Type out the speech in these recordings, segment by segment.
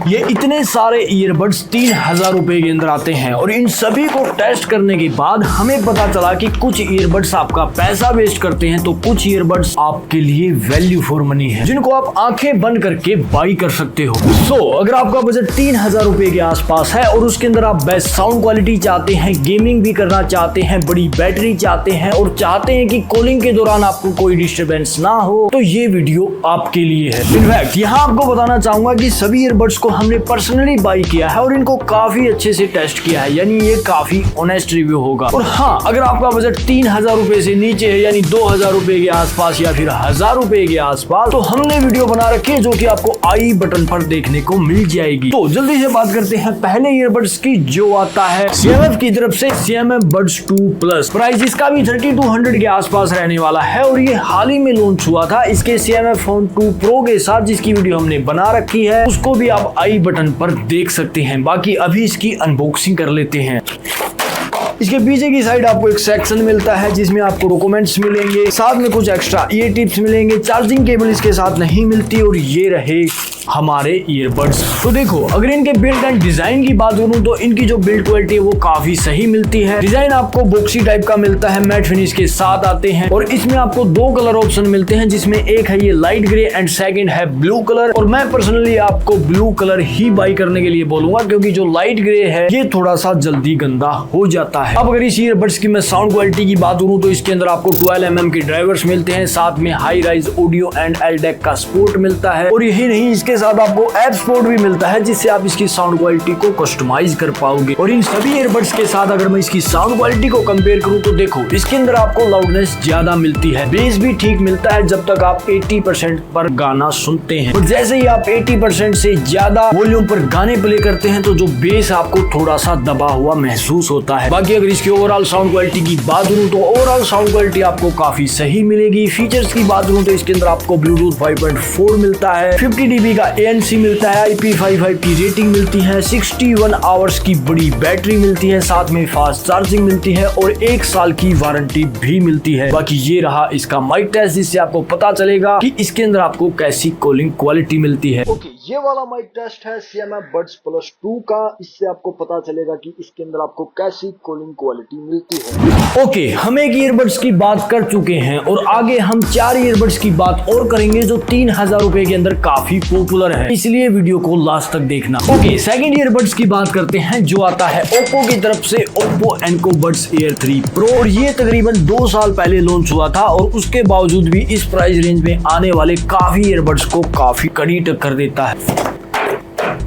ये इतने सारे ईयरबड्स 3000 रुपए के अंदर आते हैं और इन सभी को टेस्ट करने के बाद हमें पता चला कि कुछ ईयरबड्स आपका पैसा वेस्ट करते हैं तो कुछ ईयरबड्स आपके लिए वैल्यू फॉर मनी है, जिनको आप आंखें बंद करके बाई कर सकते हो। अगर आपका बजट 3000 रुपए के आसपास है और उसके अंदर आप बेस्ट साउंड क्वालिटी चाहते हैं, गेमिंग भी करना चाहते हैं, बड़ी बैटरी चाहते हैं और चाहते हैं कि कॉलिंग के दौरान आपको कोई डिस्टरबेंस ना हो, तो ये वीडियो आपके लिए है। इनफैक्ट यहाँ आपको बताना चाहूंगा कि सभी ईयरबड्स को हमने पर्सनली बाई किया है और इनको काफी अच्छे से टेस्ट किया है, यानी ये काफी ऑनेस्ट रिव्यू होगा। और हाँ, अगर आपका बजट 3000 रुपए से नीचे है, यानी 2000 रुपए के आसपास या फिर 1000 रुपए के आसपास, तो हमने वीडियो बना रखी है जो कि आपको आई बटन पर देखने को मिल जाएगी। तो जल्दी से बात करते हैं पहले ईयरबड्स की, जो आता है CMF की तरफ से CMF Buds 2 Plus। प्राइस इसका भी 3200 के आसपास रहने वाला है और ये हाल ही में लॉन्च हुआ था इसके CMF Phone 2 Pro के साथ, जिसकी वीडियो हमने बना रखी है, उसको भी आप आई बटन पर देख सकते हैं। बाकी अभी इसकी अनबॉक्सिंग कर लेते हैं। इसके पीछे की साइड आपको एक सेक्शन मिलता है जिसमें आपको डॉक्यूमेंट्स मिलेंगे, साथ में कुछ एक्स्ट्रा ईयर टिप्स मिलेंगे, चार्जिंग केबल इसके साथ नहीं मिलती और ये रहे हमारे ईयरबड्स। तो देखो, अगर इनके बिल्ड एंड डिजाइन की बात करूं तो इनकी जो बिल्ड क्वालिटी है वो काफी सही मिलती है। डिजाइन आपको बॉक्सी टाइप का मिलता है, मैट फिनिश के साथ आते हैं और इसमें आपको दो कलर ऑप्शन मिलते हैं, जिसमें एक है ये लाइट ग्रे एंड सेकंड है ब्लू कलर। और मैं पर्सनली आपको ब्लू कलर ही बाई करने के लिए बोलूंगा, क्योंकि जो लाइट ग्रे है ये थोड़ा सा जल्दी गंदा हो जाता है। अब अगर इस ईयरबड्स की मैं साउंड क्वालिटी की बात करूं तो इसके अंदर आपको 12 mm के ड्राइवर्स मिलते हैं, साथ में high rise audio and LDAC का सपोर्ट मिलता है और यही नहीं, इसके साथ आपको ऐप सपोर्ट भी मिलता है, जिससे आप इसकी साउंड क्वालिटी को कस्टमाइज कर पाओगे। और इन सभी ईयरबड्स के साथ अगर मैं इसकी साउंड क्वालिटी को कंपेयर करूं तो देखो, इसके अंदर आपको लाउडनेस ज्यादा मिलती है, बेस भी ठीक मिलता है जब तक आप 80% पर गाना सुनते हैं। और जैसे ही आप 80% से ज्यादा वॉल्यूम पर गाने प्ले करते हैं तो जो बेस आपको थोड़ा सा दबा हुआ महसूस होता है। बाकी अगर इसकी ओवरऑल साउंड क्वालिटी की बात करूं तो ओवरऑल साउंड क्वालिटी आपको काफी सही मिलेगी। फीचर्स की बात करूं तो इसके अंदर आपको ब्लूटूथ 5.4 मिलता है, 50 dB का ANC मिलता है, IP55 की रेटिंग मिलती है, 61 आवर्स की बड़ी बैटरी मिलती है, साथ में फास्ट चार्जिंग मिलती है और 1 साल की वारंटी भी मिलती है। बाकी ये रहा इसका माइक टेस्ट, जिससे आपको पता चलेगा कि इसके अंदर आपको कैसी कॉलिंग क्वालिटी मिलती है। ये वाला माइक टेस्ट है CMF Buds Plus 2 का, इससे आपको पता चलेगा कि इसके अंदर आपको कैसी कॉलिंग क्वालिटी मिलती है। हम एक ईयरबड्स की बात कर चुके हैं और आगे हम 4 ईयरबड्स की बात और करेंगे जो 3000 रुपए के अंदर काफी पॉपुलर है, इसलिए वीडियो को लास्ट तक देखना। सेकंड ईयरबड्स की बात करते हैं, जो आता है Oppo की तरफ से Oppo Enco Buds Air 3 Pro और ये तकरीबन 2 साल पहले लॉन्च हुआ था और उसके बावजूद भी इस प्राइस रेंज में आने वाले काफी ईयरबड्स को काफी कड़ी टक्कर देता है।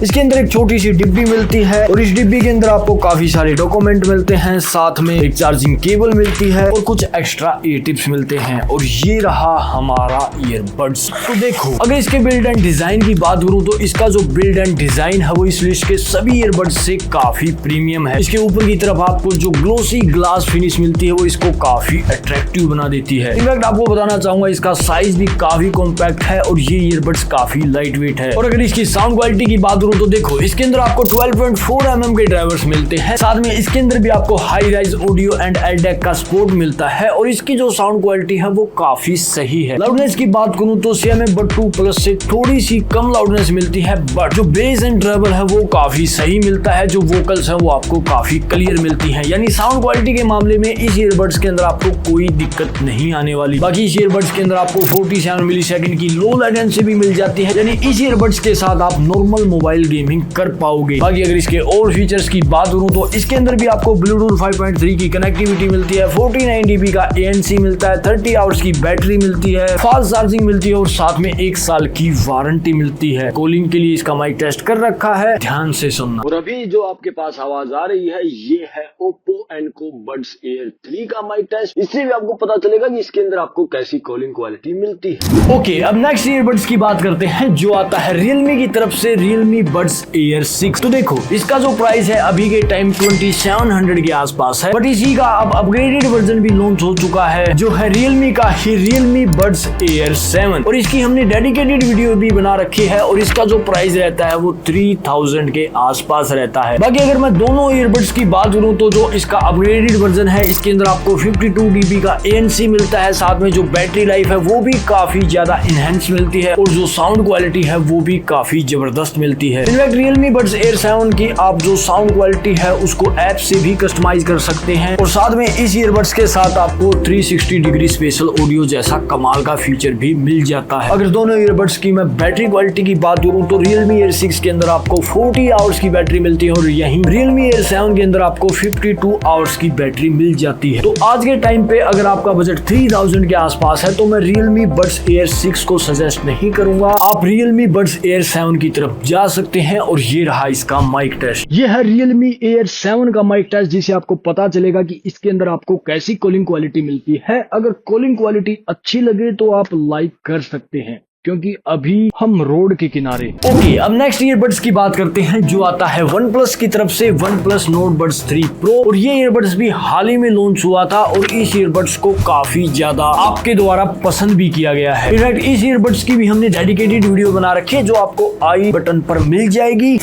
इसके अंदर एक छोटी सी डिब्बी मिलती है और इस डिब्बी के अंदर आपको काफी सारे डॉक्यूमेंट मिलते हैं, साथ में एक चार्जिंग केबल मिलती है और कुछ एक्स्ट्रा ईयर टिप्स मिलते हैं और ये रहा हमारा ईयरबड्स। तो देखो, अगर इसके बिल्ड एंड डिजाइन की बात करूं तो इसका जो बिल्ड एंड डिजाइन है वो इस लिस्ट के सभी ईयरबड्स से काफी प्रीमियम है। इसके ऊपर की तरफ आपको जो ग्लोसी ग्लास फिनिश मिलती है वो इसको काफी अट्रैक्टिव बना देती है। इनफैक्ट आपको बताना चाहूंगा इसका साइज भी काफी कॉम्पैक्ट है और ये ईयरबड्स काफी लाइट वेट है। और अगर इसकी साउंड क्वालिटी की बात तो देखो, इसके अंदर आपको 12.4 mm के ड्राइवर्स मिलते हैं, साथ में इसके अंदर भी आपको high rise audio and LDAC का सपोर्ट मिलता है और इसकी जो साउंड क्वालिटी है वो काफी सही है। लाउडनेस की बात करूं तो CMF Buds 2 Plus से थोड़ी सी कम लाउडनेस मिलती है, बट जो बेस एंड ट्रेबल है वो काफी सही मिलता है, जो वोकल्स है वो आपको काफी क्लियर मिलती है। यानी साउंड क्वालिटी के मामले में इस ईयरबड्स के अंदर आपको कोई दिक्कत नहीं आने वाली। बाकी इस ईयरबड्स के अंदर आपको 47 मिलीसेकंड की लो लेटेंसी भी मिल जाती है, यानी इस ईयरबड्स के साथ आप नॉर्मल मोबाइल गेमिंग कर पाओगे। बाकी अगर इसके और फीचर्स की बात करूं तो इसके अंदर भी आपको ब्लूटूथ 5.3 की कनेक्टिविटी मिलती है, 49 dB का ANC मिलता है, 30 आवर्स की बैटरी मिलती है, फास्ट चार्जिंग मिलती है और साथ में 1 साल की वारंटी मिलती है। कॉलिंग के लिए इसका माइक टेस्ट कर रखा है, ध्यान से सुनना। और अभी जो आपके पास आवाज आ रही है ये है Oppo Enco Buds Air 3 का माइक टेस्ट, इससे भी आपको पता चलेगा कि इसके अंदर आपको कैसी कॉलिंग क्वालिटी मिलती है। अब नेक्स्ट ईयरबड्स की बात करते हैं, जो आता है Realme की तरफ से Realme Buds Air 6। तो देखो, इसका जो प्राइस है अभी के टाइम 2700 के आसपास है, बट इसी का अब अपग्रेडेड वर्जन भी लॉन्च हो चुका है, जो है Realme का ही Realme Buds Air 7 और इसकी हमने डेडिकेटेड वीडियो भी बना रखी है और इसका जो प्राइस रहता है वो 3000 के आसपास रहता है। बाकी अगर मैं दोनों ईयरबड्स की बात करूं तो जो इसका अपग्रेडेड वर्जन है इसके अंदर आपको 52 dB का ANC मिलता है, साथ में जो बैटरी लाइफ है वो भी काफी ज्यादा इनहेंस मिलती है और जो साउंड क्वालिटी है वो भी काफी जबरदस्त मिलती है। है। इनफैक्ट Realme Buds Air 7 की आप जो साउंड क्वालिटी है उसको ऐप से भी कस्टमाइज कर सकते हैं और साथ में इस ईयरबड्स के साथ आपको 360 डिग्री स्पेशल ऑडियो जैसा कमाल का फीचर भी मिल जाता है। अगर दोनों ईयरबड्स की मैं बैटरी क्वालिटी की बात करूं तो Realme Air 6 के अंदर आपको 40 आवर्स की बैटरी मिलती है और यहीं Realme Air 7 के अंदर आपको 52 आवर्स की बैटरी मिल जाती है। तो आज के टाइम पे अगर आपका बजट 3000 के आसपास है तो मैं Realme Buds Air 6 को सजेस्ट नहीं करूंगा। आप Realme Buds Air 7 की तरफ जा सकते हैं और ये रहा इसका माइक टेस्ट। ये है Realme Air 7 का माइक टेस्ट, जिसे आपको पता चलेगा कि इसके अंदर आपको कैसी कॉलिंग क्वालिटी मिलती है। अगर कॉलिंग क्वालिटी अच्छी लगे तो आप लाइक कर सकते हैं, क्योंकि अभी हम रोड के किनारे। ओके, अब नेक्स्ट ईयरबड्स की बात करते हैं जो आता है OnePlus की तरफ से OnePlus Nord Buds 3 Pro। और ये ईयरबड्स भी हाल ही में लॉन्च हुआ था और इस ईयरबड्स को काफी ज्यादा आपके द्वारा पसंद भी किया गया है। इनफैक्ट इस ईयरबड्स की भी हमने डेडिकेटेड वीडियो बना रखी है जो आपको आई बटन पर मिल जाएगी।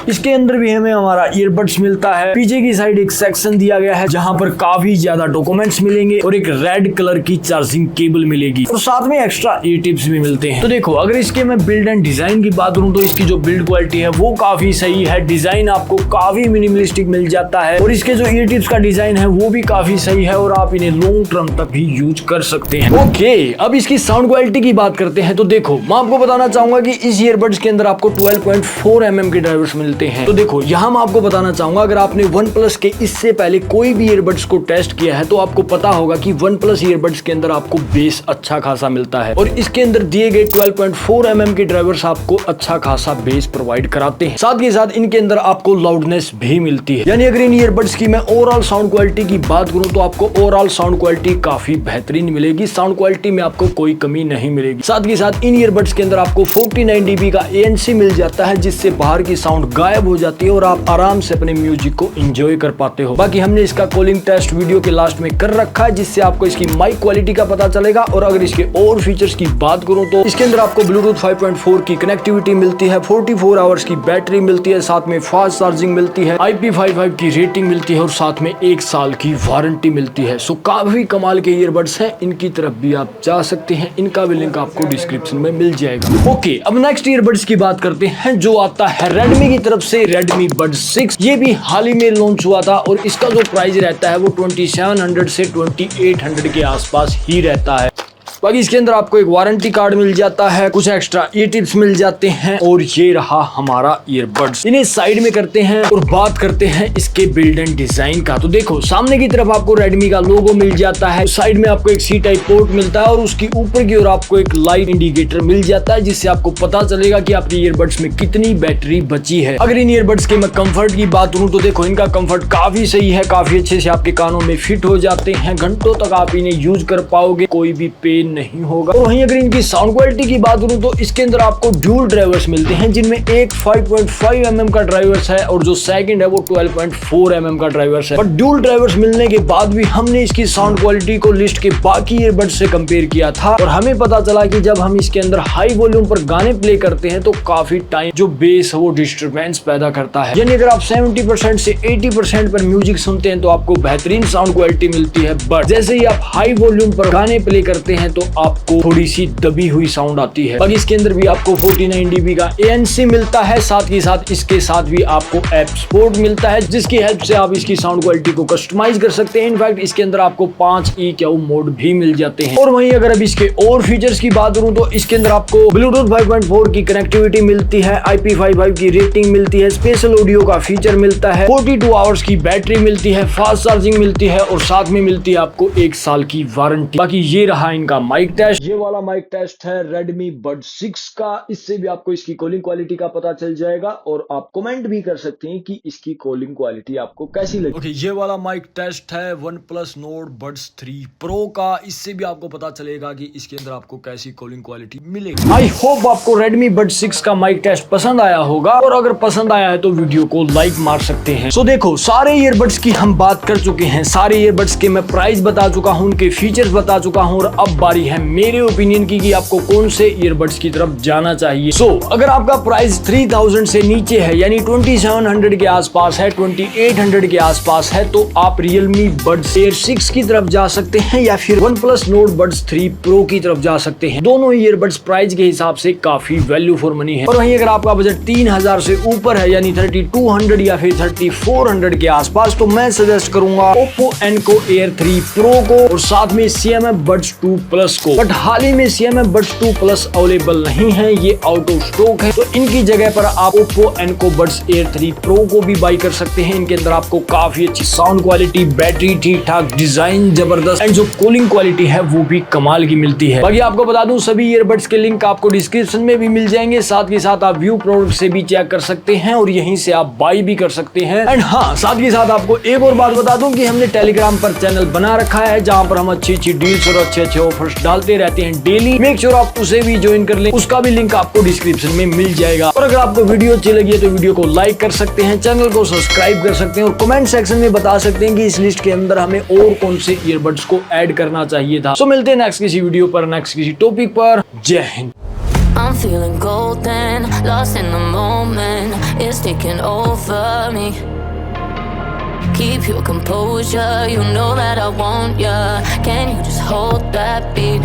इसके अंदर भी हमें हमारा ईयरबड्स मिलता है। पीछे की साइड एक सेक्शन दिया गया है जहां पर काफी ज्यादा डॉक्यूमेंट्स मिलेंगे और एक रेड कलर की चार्जिंग केबल मिलेगी और साथ में एक्स्ट्रा ई टिप्स भी मिलते हैं। तो देखो, अगर इसके मैं बिल्ड एंड डिजाइन की बात करूं तो इसकी जो बिल्ड क्वालिटी है वो काफी सही है। डिजाइन आपको काफी मिनिमलिस्टिक मिल जाता है और इसके जो ईयर टिप्स का डिजाइन है वो भी काफी सही है और आप इन्हें लॉन्ग टर्म तक भी यूज कर सकते हैं। ओके, अब इसकी साउंड क्वालिटी की बात करते हैं। तो देखो, मैं आपको बताना चाहूंगा कि इस ईयरबड्स के अंदर आपको 12.4 mm के ड्राइवर्स मिलते हैं। तो देखो, यहाँ मैं आपको बताना चाहूंगा, अगर आपने OnePlus के इससे पहले कोई भी ईयरबड्स को टेस्ट किया है तो आपको पता होगा कि OnePlus ईयरबड्स के अंदर आपको बेस अच्छा खासा मिलता है और इसके अंदर दिए गए 12.4 mm के ड्राइवर्स आपको अच्छा खासा बेस प्रोवाइड कराते हैं। साथ ही साथ इनके अंदर आपको लाउडनेस भी मिलती है। यानी अगर इन ईयरबड्स की मैं ओवरऑल साउंड क्वालिटी की बात करूं तो आपको ओवरऑल साउंड क्वालिटी काफी बेहतरीन मिलेगी। साउंड क्वालिटी में आपको कोई कमी नहीं मिलेगी। साथ ही साथ इन ईयरबड्स के अंदर आपको 49 dB का ANC मिल जाता है, जिससे बाहर की साउंड गायब हो जाती है और आप आराम से अपने म्यूजिक को एंजॉय कर पाते हो। बाकी हमने इसका कॉलिंग टेस्ट वीडियो के लास्ट में कर रखा है, जिससे आपको इसकी माइक क्वालिटी का पता चलेगा। और अगर इसके और फीचर्स की बात करूं तो इसके अंदर आपको ब्लूटूथ 5.4 की कनेक्टिविटी मिलती है, 44 आवर्स की बैटरी मिलती है, साथ में फास्ट चार्जिंग मिलती है, IP55 की रेटिंग मिलती है और साथ में 1 साल की वारंटी मिलती है। सो काफी कमाल के ईयरबड्स हैं, इनकी तरफ भी आप जा सकते हैं। इनका भी लिंक आपको डिस्क्रिप्शन में मिल जाएगा। ओके, अब नेक्स्ट ईयरबड्स की बात करते हैं जो आता है Redmi की तरफ से Redmi Buds 6। ये भी हाल ही में लॉन्च हुआ था और इसका जो प्राइस रहता है वो 2700 से 2800 के आसपास ही रहता है। बाकी इसके अंदर आपको एक वारंटी कार्ड मिल जाता है, कुछ एक्स्ट्रा ई टिप्स मिल जाते हैं और ये रहा हमारा ईयरबड्स। इन्हें साइड में करते हैं और बात करते हैं इसके बिल्ड एंड डिजाइन का। तो देखो, सामने की तरफ आपको Redmi का लोगो मिल जाता है, साइड में आपको एक सी टाइप पोर्ट मिलता है और उसकी ऊपर की ओर आपको एक लाइट इंडिकेटर मिल जाता है, जिससे आपको पता चलेगा कि आपके ईयरबड्स में कितनी बैटरी बची है। अगर इन ईयरबड्स के मैं कंफर्ट की बात करूं तो देखो, इनका कंफर्ट काफी सही है, काफी अच्छे से आपके कानों में फिट हो जाते हैं। घंटों तक आप इन्हें यूज कर पाओगे, कोई भी पेन नहीं होगा। और वहीं अगर इनकी साउंड क्वालिटी की बात करूं तो इसके अंदर आपको ड्यूल ड्राइवर्स मिलते हैं, जिनमें एक 5.5 mm का ड्राइवर्स है और जो सेकंड है वो 12.4 mm का ड्राइवर्स है। पर ड्यूल ड्राइवर्स मिलने के बाद भी हमने इसकी साउंड क्वालिटी को लिस्ट के बाकी ईयरबड्स से कंपेयर किया था और हमें पता चला कि जब हम इसके अंदर हाई वॉल्यूम पर गाने प्ले करते हैं तो काफी टाइम जो बेस है वो डिस्टर्बेंस पैदा करता है। यानी अगर आप 70% से 80% पर म्यूजिक सुनते हैं तो आपको बेहतरीन साउंड क्वालिटी मिलती है, बट जैसे ही आप हाई वॉल्यूम पर गाने प्ले करते हैं तो आपको थोड़ी सी दबी हुई साउंड आती है। बाकी इसके अंदर भी आपको 49 dB का ANC मिलता है, साथ ही साथ इसके साथ भी आपको ऐप सपोर्ट मिलता है, जिसकी हेल्प से आप इसकी साउंड क्वालिटी को कस्टमाइज कर सकते हैं। इनफैक्ट इसके अंदर आपको 5 EQ मोड भी मिल जाते हैं। और वहीं अगर अब इसके और फीचर्स की बात करूं तो इसके अंदर आपको ब्लूटूथ 5.4 की कनेक्टिविटी मिलती है, IP55 की रेटिंग मिलती है, स्पेशल ऑडियो का फीचर मिलता है, 42 आवर्स की बैटरी मिलती है, फास्ट चार्जिंग मिलती है और साथ में मिलती है आपको 1 साल की वारंटी। बाकी ये रहा इनका माइक टेस्ट। ये वाला माइक टेस्ट है Redmi Buds 6 का। इससे भी आपको इसकी कॉलिंग क्वालिटी का पता चल जाएगा और आप कमेंट भी कर सकते हैं कि इसकी कॉलिंग क्वालिटी आपको कैसी लगी। ओके, ये वाला माइक टेस्ट है OnePlus Nord Buds 3 Pro का। इससे भी आपको पता चलेगा कि इसके अंदर आपको कैसी कॉलिंग क्वालिटी मिलेगी। आई होप आपको Redmi Buds 6 का माइक टेस्ट पसंद आया होगा और अगर पसंद आया है तो वीडियो को लाइक मार सकते हैं। सो देखो, सारे ईयरबड्स की हम बात कर चुके हैं, सारे ईयरबड्स के मैं प्राइस बता चुका हूं, उनके फीचर्स बता चुका हूं और अब बारी रही है मेरे ओपिनियन की कि आपको कौन से ईयरबड्स की तरफ जाना चाहिए। अगर आपका प्राइस 3000 से नीचे है यानी 2700 के आसपास है, 2800 के आसपास है, तो आप Realme Buds Air 6 की तरफ जा सकते हैं या फिर OnePlus Nord Buds 3 Pro की तरफ जा सकते हैं। दोनों ईयरबड्स प्राइस के हिसाब से काफी वैल्यू फॉर मनी है। और वहीं अगर आपका बजट 3000 से ऊपर है यानी 3200 या फिर 3400 के आसपास, तो मैं सजेस्ट करूंगा Oppo Enco Air 3 Pro को और साथ में CMF Buds 2 Plus को। बट हाल ही में CMF Buds 2 Plus अवेलेबल नहीं है, ये आउट ऑफ स्टॉक है, तो इनकी जगह पर आप Oppo Enco Buds Air 3 Pro को भी बाई कर सकते हैं। इनके अंदर आपको काफी अच्छी साउंड क्वालिटी, बैटरी ठीक ठाक, डिजाइन जबरदस्त एंड जो कूलिंग क्वालिटी है वो भी कमाल की मिलती है। बाकी आपको बता दूं सभी ईयरबड्स के लिंक आपको डिस्क्रिप्शन में भी मिल जाएंगे, साथ के साथ आप व्यू प्रोडक्ट से भी चेक कर सकते हैं और यहीं से आप बाई भी कर सकते हैं। एंड हाँ, साथ के साथ आपको एक और बात बता दूं कि हमने टेलीग्राम पर चैनल बना रखा है जहां पर हम अच्छी अच्छी डील्स और अच्छे अच्छे ऑफर्स डालते रहते हैं डेली। मेक श्योर आप उसे भी ज्वाइन कर लें, उसका भी लिंक आपको डिस्क्रिप्शन में मिल जाएगा। और अगर आपको वीडियो अच्छी लगी है तो वीडियो को लाइक कर सकते हैं, चैनल को सब्सक्राइब कर सकते हैं और कमेंट सेक्शन में बता सकते हैं कि इस लिस्ट के अंदर हमें और कौन से ईयरबड्स को ऐड करना चाहिए था। सो मिलते हैं नेक्स्ट किसी वीडियो पर, नेक्स्ट किसी टॉपिक पर। जय Hind. I'm feeling golden, lost in the moment, it's taking over me. Keep your composure, you know that I want ya. Can you just hold that beat?